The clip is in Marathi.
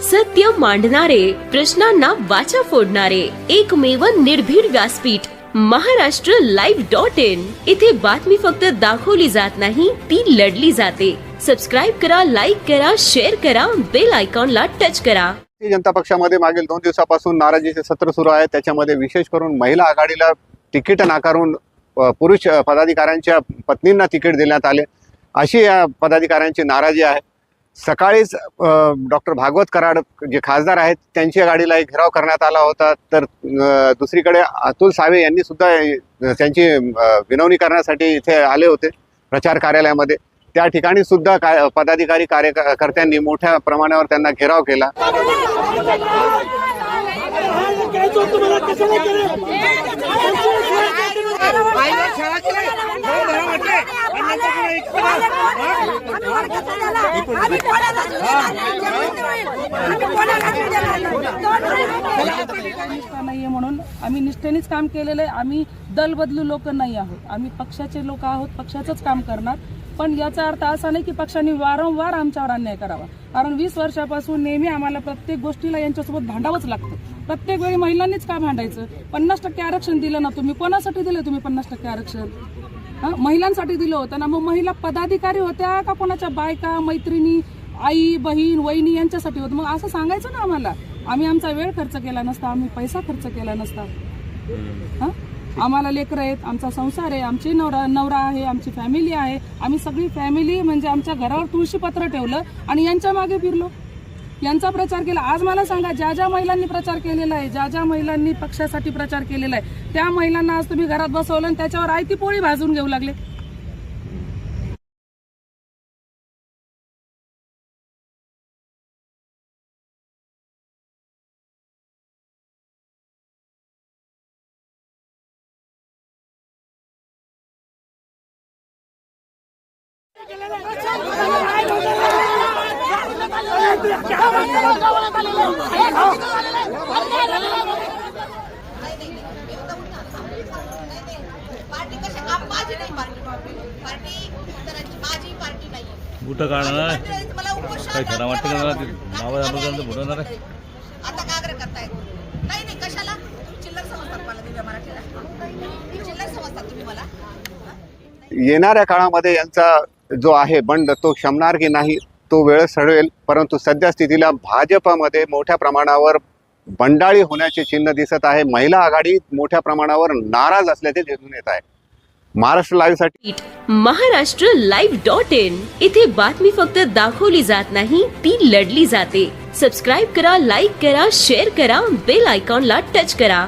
सत्य मांडणारे, प्रश्नांना वाचा फोडणारे, एकमेव निर्भीड व्यासपीठ महाराष्ट्रलाइव्ह.in। इथे बातमी फक्त दाखवली जात नाही, ती लढली जाते। सबस्क्राइब करा, लाईक करा, शेअर करा, बेल आयकॉनला टच करा। भारतीय जनता पक्षामध्ये मागील 2 दिवसापासून नाराजीचे सत्र सुरू आहे। त्याच्यामध्ये विशेष करून महिला आघाडीला तिकीट नाकारून पुरुष पदाधिकाऱ्यांच्या पत्नींना तिकीट देण्यात आले, अशी या पदाधिकाऱ्यांची नाराजी आहे। सकाळीच डॉक्टर भागवत कराड जे खासदार आहेत त्यांच्या गाडीला एक घेराव करण्यात आला होता, तर दुसरीकडे अतुल सावे यांनी सुद्धा त्यांची विनवणी करण्यासाठी इथे आले होते प्रचार कार्यालयामध्ये। त्या ठिकाणी सुद्धा पदाधिकारी कार्यकर्त्यांनी मोठ्या प्रमाणावर त्यांना घेराव केला। नाहीये म्हणून आम्ही निष्ठेनेच काम केलेलं आहे। आम्ही दल बदलू लोक नाही आहोत, आम्ही पक्षाचे लोक आहोत, पक्षाचंच काम करणार। पण याचा अर्थ असा नाही की पक्षाने वारंवार आमच्यावर अन्याय करावा, कारण 20 वर्षापासून नेहमी आम्हाला प्रत्येक गोष्टीला यांच्यासोबत भांडावंच लागतं। प्रत्येक वेळी महिलांनीच का भांडायचं? 50% आरक्षण दिलं ना तुम्ही, कोणासाठी दिलं तुम्ही 50% आरक्षण? महिलांसाठी दिलं होतं ना, मग महिला पदाधिकारी होत्या का कोणाच्या बायका, मैत्रिणी, आई, बहीण, वहिनी यांच्यासाठी होतं? मग असं सांगायचं ना आम्हाला। आम्ही आमचा वेळ खर्च केला नसता, आम्ही पैसा खर्च केला नसता। आम्हाला लेकरं आहेत, आमचा संसार आहे, आमची नवरा आहे, आमची फॅमिली आहे। आम्ही सगळी फॅमिली म्हणजे आमच्या घरावर तुळशीपत्र ठेवलं आणि यांच्या मागे फिरलो, यांचा प्रचार केला। आज मला सांगा, ज्या ज्या महिलांनी प्रचार केलेला आहे, ज्या ज्या महिलांनी पक्षासाठी प्रचार केलेला आहे, त्या महिलांना आज तुम्ही घरात बसवलं आणि त्याच्यावर आयती पोळी भाजून घेऊ लागले। बुट काढणार काय खरं वाटतं का मला? नाव आंदोलनाचं बुडवणार आहे आता का आग्रह करताय? नाही नाही, कशाला चिल्लर समजतात मला, दिव्या मराठीला चिल्लर समजतात तुम्ही मला। येणाऱ्या काळामध्ये यांचा जो आहे बंड तो शमणार की नाही तो वेळ ठरवेल, परंतु सध्या स्थितीला भाजपमध्ये मोठ्या प्रमाणावर बंडाळी होण्याचे चिन्ह दिसत आहे। महिला आघाडी मोठ्या प्रमाणावर नाराज असल्याचे दिसून येत आहे। महाराष्ट्र लाईव्हसाठी महाराष्ट्रलाइव्ह.in। इथे बातमी फक्त दाखवली जात नाही, ती लढली जाते। सबस्क्राइब करा, लाईक करा, शेअर करा, बेल आयकॉनला टच करा।